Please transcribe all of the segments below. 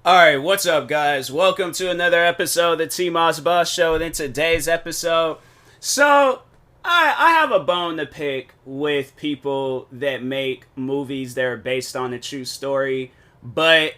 Alright, what's up, guys? Welcome to another episode of the TMossBoss Show. And in today's episode, I have a bone to pick with people that make movies that are based on a true story, but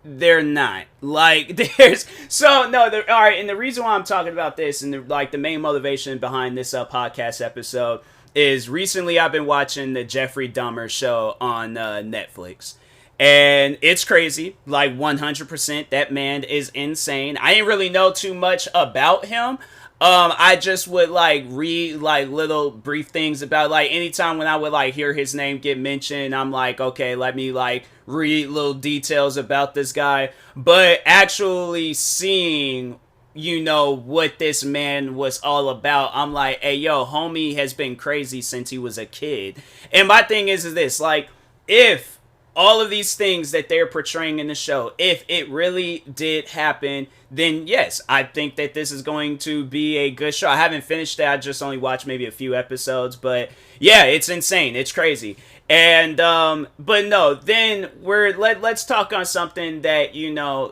they're not. Like, there's so no. All right, and the reason why I'm talking about this and the main motivation behind this podcast episode is recently I've been watching the Jeffrey Dahmer show on Netflix. And it's crazy, like 100%. That man is insane. I didn't really know too much about him. I just would like read like little brief things about like anytime when I would like hear his name get mentioned, I'm like, okay, let me like read little details about this guy. But actually seeing what this man was all about. I'm like, hey, yo, homie has been crazy since he was a kid. And my thing is this, like, if all of these things that they're portraying in the show, if it really did happen, then yes, I think that this is going to be a good show. I haven't finished it. I just only watched maybe a few episodes, but yeah, it's insane. It's crazy. And but no, then let's talk on something that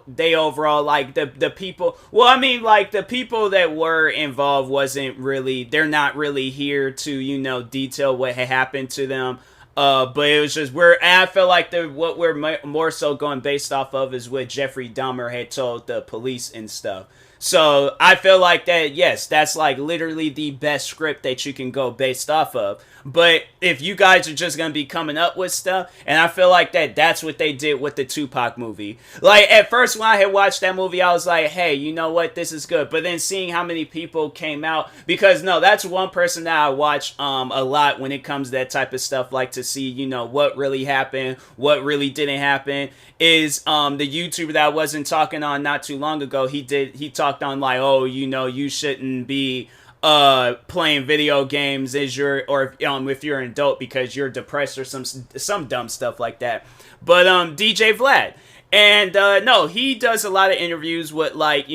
they overall like the people. Well, I mean, like the people that were involved they're not really here to detail what had happened to them. But it was just I feel like what we're more so going based off of is what Jeffrey Dahmer had told the police and stuff. So I feel like that, yes, that's like literally the best script that you can go based off of. But if you guys are just going to be coming up with stuff, and I feel like that's what they did with the Tupac movie. Like at first when I had watched that movie, I was like, hey, you know what, this is good. But then seeing how many people came out, because no, that's one person that I watch a lot when it comes to that type of stuff, like to see, what really happened, what really didn't happen, is the YouTuber that I wasn't talking on not too long ago. He talked on like, oh, you shouldn't be playing video games if you're an adult because you're depressed or some dumb stuff like that. But DJ Vlad. And no, he does a lot of interviews with like,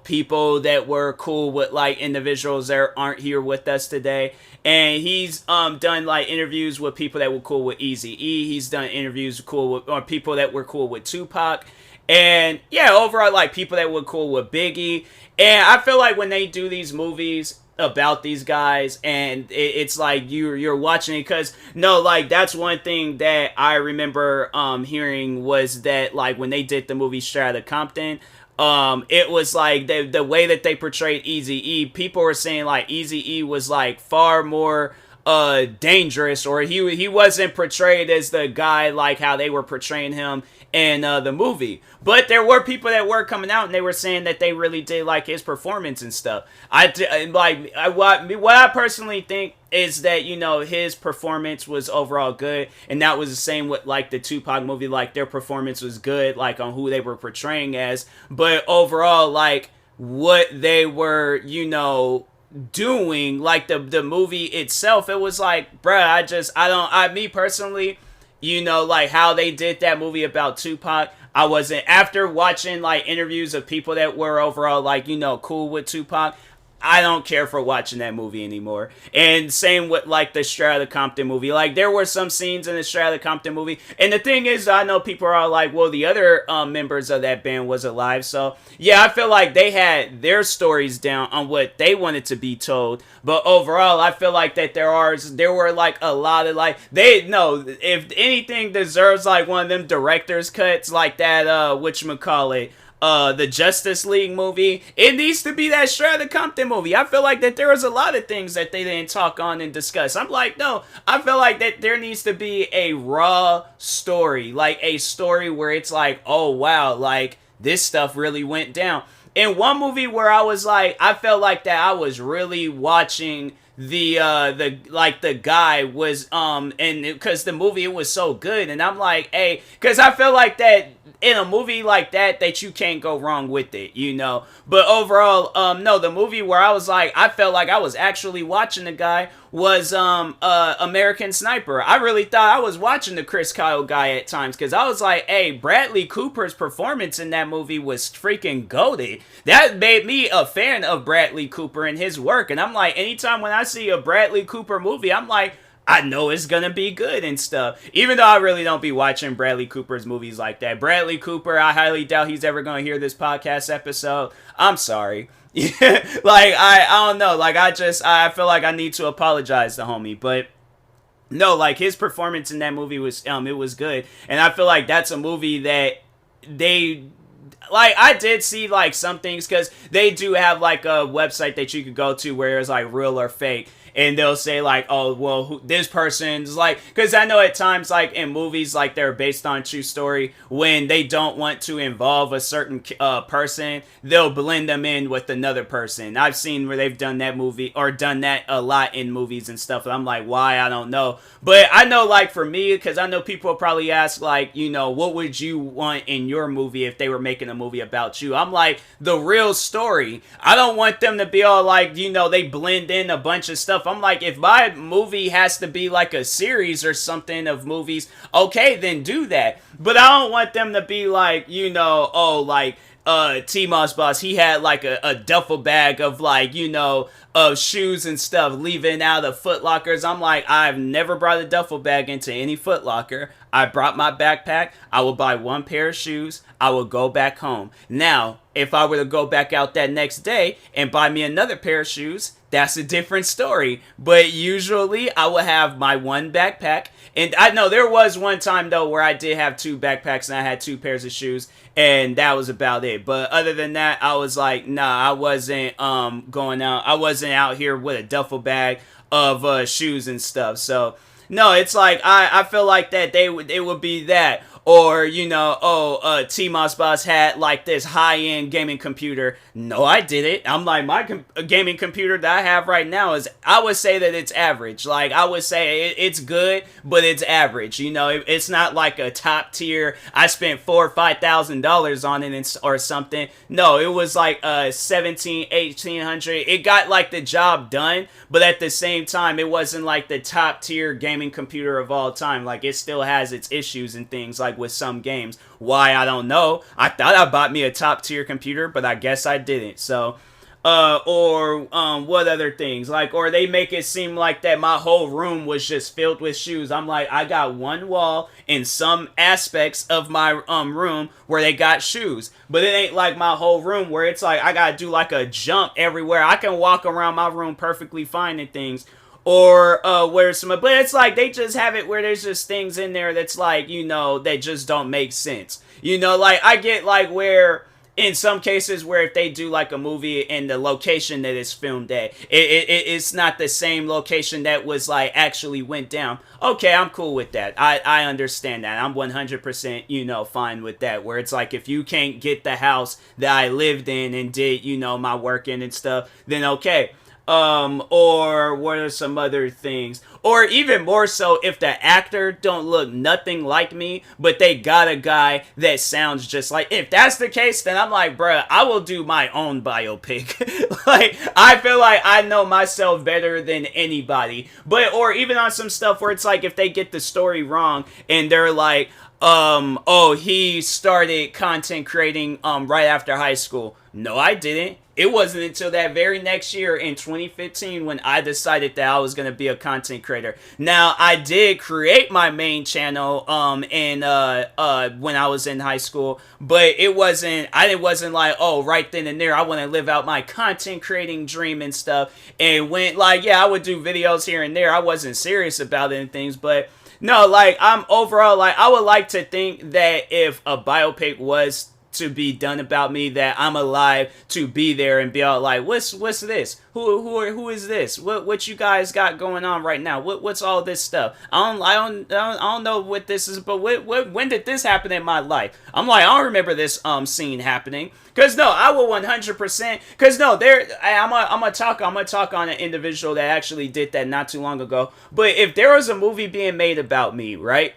people that were cool with like individuals that aren't here with us today. And he's done like interviews with people that were cool with Eazy-E. He's done interviews with people that were cool with Tupac. And yeah, overall like people that were cool with Biggie. And I feel like when they do these movies about these guys and it's like you're watching it, because no, like that's one thing that I remember hearing was that like when they did the movie Straight Outta Compton, it was like the way that they portrayed Eazy-E, people were saying like Eazy-E was like far more dangerous, or he wasn't portrayed as the guy like how they were portraying him in the movie. But there were people that were coming out and they were saying that they really did like his performance and stuff. What I personally think is that his performance was overall good, and that was the same with like the Tupac movie. Like their performance was good, like on who they were portraying as, but overall like what they were doing, like the movie itself, it was like, bruh, me personally, like how they did that movie about Tupac, I wasn't, after watching like interviews of people that were overall like, cool with Tupac, I don't care for watching that movie anymore. And same with like the Straight Outta Compton movie. Like there were some scenes in the Straight Outta Compton movie, and the thing is, I know people are all like, well, the other members of that band was alive. So yeah, I feel like they had their stories down on what they wanted to be told. But overall, I feel like that there were like a lot of like, they know if anything deserves like one of them director's cuts like that whatchamacallit, the Justice League movie, it needs to be that Straight Outta Compton movie. I feel like that there was a lot of things that they didn't talk on and discuss. I'm like, no, I feel like that there needs to be a raw story, like a story where it's like, oh wow, like this stuff really went down. In one movie where I was like, I felt like that I was really watching the guy was and because the movie, it was so good, and I'm like, hey, because I feel like that in a movie like that you can't go wrong with it, but overall, no, the movie where I was like, I felt like I was actually watching the guy was American Sniper. I really thought I was watching the Chris Kyle guy at times, because I was like, hey, Bradley Cooper's performance in that movie was freaking goated. That made me a fan of Bradley Cooper and his work, and I'm like, anytime when I see a Bradley Cooper movie, I'm like, I know it's gonna be good and stuff. Even though I really don't be watching Bradley Cooper's movies like that. Bradley Cooper, I highly doubt he's ever gonna hear this podcast episode. I'm sorry. Like I don't know. Like I feel like I need to apologize to homie, but no, like his performance in that movie was it was good, and I feel like that's a movie that they like. I did see like some things because they do have like a website that you could go to where it's like real or fake, and they'll say like, oh well, this person's like, because I know at times like in movies like they're based on true story, when they don't want to involve a certain person, they'll blend them in with another person. I've seen where they've done that movie or done that a lot in movies and stuff, and I'm like, why? I don't know. But I know like for me, because I know people probably ask like, you know, what would you want in your movie if they were making a movie about you? I'm like, the real story. I don't want them to be all like, you know, they blend in a bunch of stuff. I'm like, if my movie has to be like a series or something of movies, okay, then do that. But I don't want them to be like, you know, oh, like, TMossBoss, he had like a duffel bag of like, you know, of shoes and stuff leaving out of Foot Lockers. I'm like, I've never brought a duffel bag into any Foot Locker. I brought my backpack. I will buy one pair of shoes. I will go back home. Now, if I were to go back out that next day and buy me another pair of shoes, that's a different story. But usually I will have my one backpack. And I know there was one time though where I did have two backpacks and I had two pairs of shoes, and that was about it. But other than that, I was like, nah, I wasn't going out. I wasn't out here with a duffel bag of shoes and stuff. So no, it's like I feel like that it would be that. Or, you know, TMossBoss had like this high-end gaming computer. No, I didn't. I'm like, my gaming computer that I have right now is, I would say that it's average. Like, I would say it's good, but it's average. You know, it's not like a top tier, I spent $4,000 or $5,000 on it or something. No, it was like 1,800. It got like the job done, but at the same time, it wasn't like the top tier gaming computer of all time. Like, it still has its issues and things like with some games. Why, I don't know. I thought I bought me a top tier computer, but I guess I didn't. So what other things? Like, or they make it seem like that my whole room was just filled with shoes. I'm like, I got one wall in some aspects of my room where they got shoes, but it ain't like my whole room where it's like I gotta do like a jump everywhere. I can walk around my room perfectly fine and things. Or where some, but it's like they just have it where there's just things in there that's like, you know, that just don't make sense. You know, like I get like where in some cases where if they do like a movie and the location that it's filmed at, it's not the same location that was like actually went down. Okay, I'm cool with that. I understand that. I'm 100%, you know, fine with that. Where it's like if you can't get the house that I lived in and did, you know, my work in and stuff, then okay. Or what are some other things? Or even more so, if the actor don't look nothing like me, but they got a guy that sounds just like. If that's the case, then I'm like, bruh, I will do my own biopic. Like, I feel like I know myself better than anybody. But, or even on some stuff where it's like, if they get the story wrong and they're like, oh, he started content creating, right after high school. No, I didn't. It wasn't until that very next year in 2015 when I decided that I was going to be a content creator. Now, I did create my main channel when I was in high school, but it wasn't like, oh, right then and there, I want to live out my content creating dream and stuff. And when, like, yeah, I would do videos here and there. I wasn't serious about it and things, but no, like, I'm overall, like, I would like to think that if a biopic was to be done about me, that I'm alive to be there and be all like, what's this? Who is this? What you guys got going on right now? What's all this stuff? I don't know what this is, but when did this happen in my life? I'm like, I don't remember this scene happening. Cause no, I will 100%. Cause no, I'm gonna talk on an individual that actually did that not too long ago. But if there was a movie being made about me, right?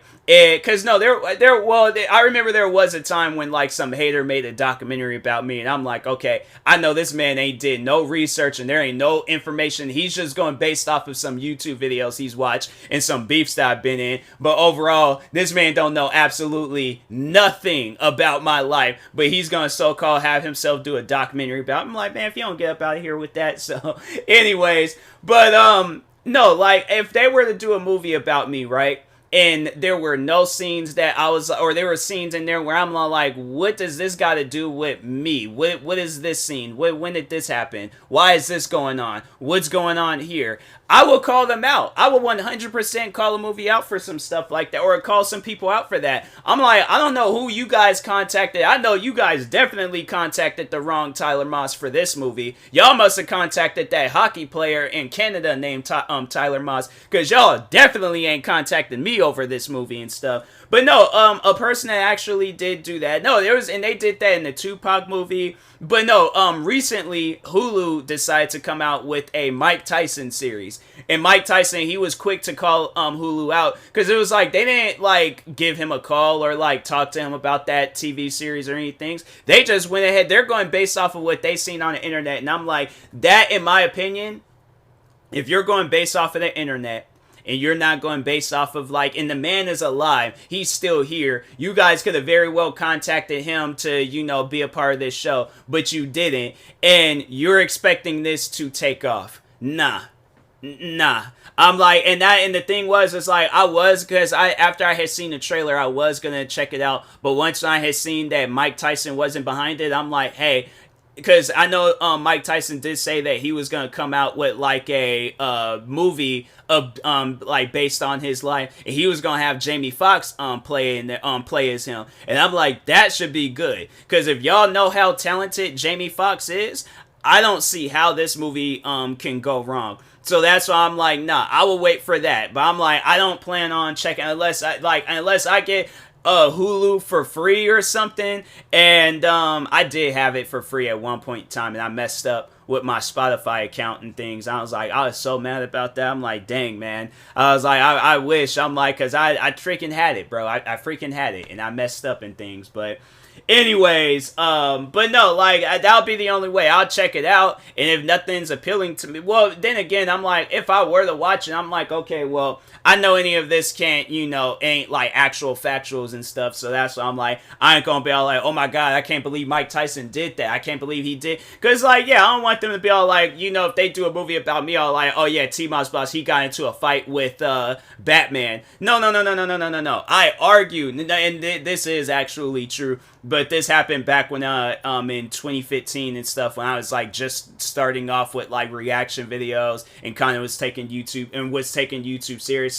Cause no, I remember there was a time when like some hater made a documentary about me, and I'm like, okay, I know this man ain't did no research and there ain't no information. He's just going based off of some YouTube videos he's watched and some beefs that I've been in. But overall, this man don't know absolutely nothing about my life. But he's gonna so-called have himself do a documentary about. I'm like, man, if you don't get up out of here with that. So, anyways, but No, like if they were to do a movie about me, right? And there were no scenes that I was, or there were scenes in there where I'm like, what does this got to do with me? What is this scene? When did this happen? Why is this going on? What's going on here? I will call them out. I will 100% call a movie out for some stuff like that, or call some people out for that. I'm like, I don't know who you guys contacted. I know you guys definitely contacted the wrong Tyler Moss for this movie. Y'all must have contacted that hockey player in Canada named Tyler Moss, because y'all definitely ain't contacted me over this movie and stuff. But no, a person that actually did do that. No, there was, and they did that in the Tupac movie. But no, recently Hulu decided to come out with a Mike Tyson series. And Mike Tyson, he was quick to call Hulu out, because it was like they didn't like give him a call or like talk to him about that TV series or anything. They just went ahead. They're going based off of what they seen on the internet. And I'm like, that in my opinion, if you're going based off of the internet, and you're not going based off of like, and the man is alive, he's still here, you guys could have very well contacted him to, you know, be a part of this show, but you didn't, and you're expecting this to take off. Nah. I'm like, and the thing was, it's like, because after I had seen the trailer, I was gonna check it out, but once I had seen that Mike Tyson wasn't behind it, I'm like, hey, because I know Mike Tyson did say that he was gonna come out with like a movie of like based on his life, and he was gonna have Jamie Foxx play as him, and I'm like, that should be good, because if y'all know how talented Jamie Foxx is, I don't see how this movie can go wrong. So that's why I'm like, nah, I will wait for that. But I'm like, I don't plan on checking unless I get Hulu for free or something. And I did have it for free at one point in time, and I messed up with my Spotify account and things. I was so mad about that. I'm like, dang, man. I was like, I wish. I'm like, because I freaking had it, bro. I freaking had it, and I messed up and things. But anyways, but no, like, that'll be the only way. I'll check it out, and if nothing's appealing to me, well, then again, I'm like, if I were to watch it, I'm like, okay, well, I know any of this ain't like actual factuals and stuff, so that's why I'm like, I ain't gonna be all like, oh my god, I can't believe Mike Tyson did that. I can't believe he did, because like, yeah, I don't want them to be all like, if they do a movie about me, all like, oh yeah, TMossBoss, he got into a fight with Batman. No. I argue, and this is actually true, but this happened back when in 2015 and stuff, when I was like just starting off with like reaction videos and kind of was taking YouTube seriously.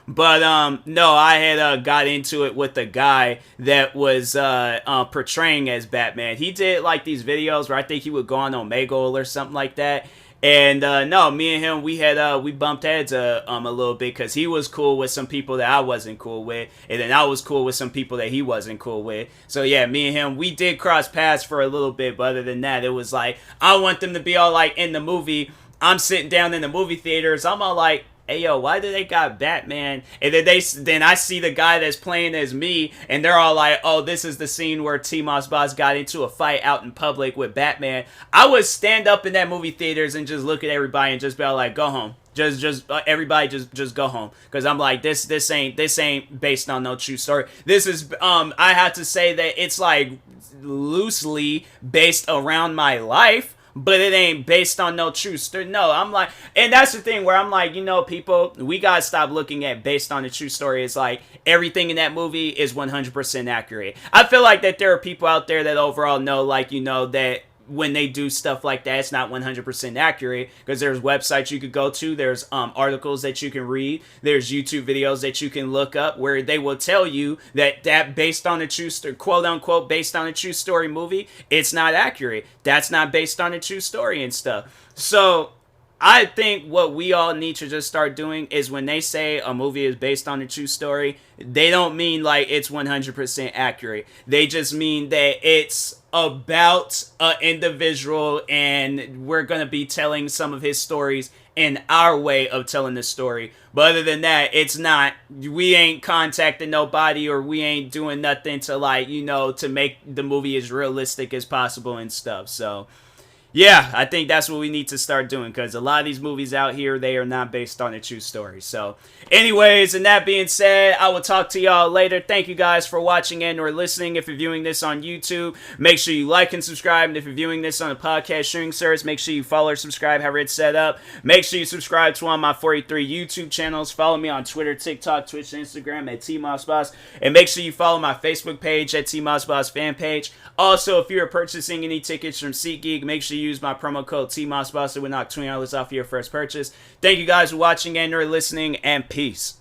But no, I had got into it with the guy that was portraying as Batman. He did like these videos where I think he would go on Omegle or something like that. And no, me and him, we bumped heads a little bit, because he was cool with some people that I wasn't cool with, and then I was cool with some people that he wasn't cool with. So yeah, me and him, we did cross paths for a little bit, but other than that, it was like, I want them to be all like in the movie. I'm sitting down in the movie theaters, I'm all like, hey yo, why do they got Batman? And then I see the guy that's playing as me, and they're all like, oh, this is the scene where TMossBoss got into a fight out in public with Batman. I would stand up in that movie theaters and just look at everybody and just be all like, go home. Everybody just go home, because I'm like, this ain't based on no true story. This is I have to say that it's like loosely based around my life, but it ain't based on no true story. No, I'm like, and that's the thing where I'm like, people, we gotta stop looking at based on a true story. It's like everything in that movie is 100% accurate. I feel like that there are people out there that overall know, like, that when they do stuff like that, it's not 100% accurate, because there's websites you could go to, there's articles that you can read, there's YouTube videos that you can look up where they will tell you that based on a true story, quote unquote, based on a true story movie, it's not accurate. That's not based on a true story and stuff. So I think what we all need to just start doing is, when they say a movie is based on a true story, they don't mean like it's 100% accurate. They just mean that it's about an individual, and we're going to be telling some of his stories in our way of telling the story. But other than that, it's not, we ain't contacting nobody, or we ain't doing nothing to like, to make the movie as realistic as possible and stuff. So Yeah, I think that's what we need to start doing, because a lot of these movies out here, they are not based on a true story. So, anyways, and that being said, I will talk to y'all later. Thank you guys for watching and or listening. If you're viewing this on YouTube, make sure you like and subscribe. And if you're viewing this on a podcast streaming service, make sure you follow or subscribe, however it's set up. Make sure you subscribe to one of my 43 YouTube channels. Follow me on Twitter, TikTok, Twitch, and Instagram at TMossBoss. And make sure you follow my Facebook page at TMossBoss fan page. Also, if you're purchasing any tickets from SeatGeek, make sure you use my promo code TMossBoss. It will knock $20 off your first purchase. Thank you guys for watching and or listening, and peace.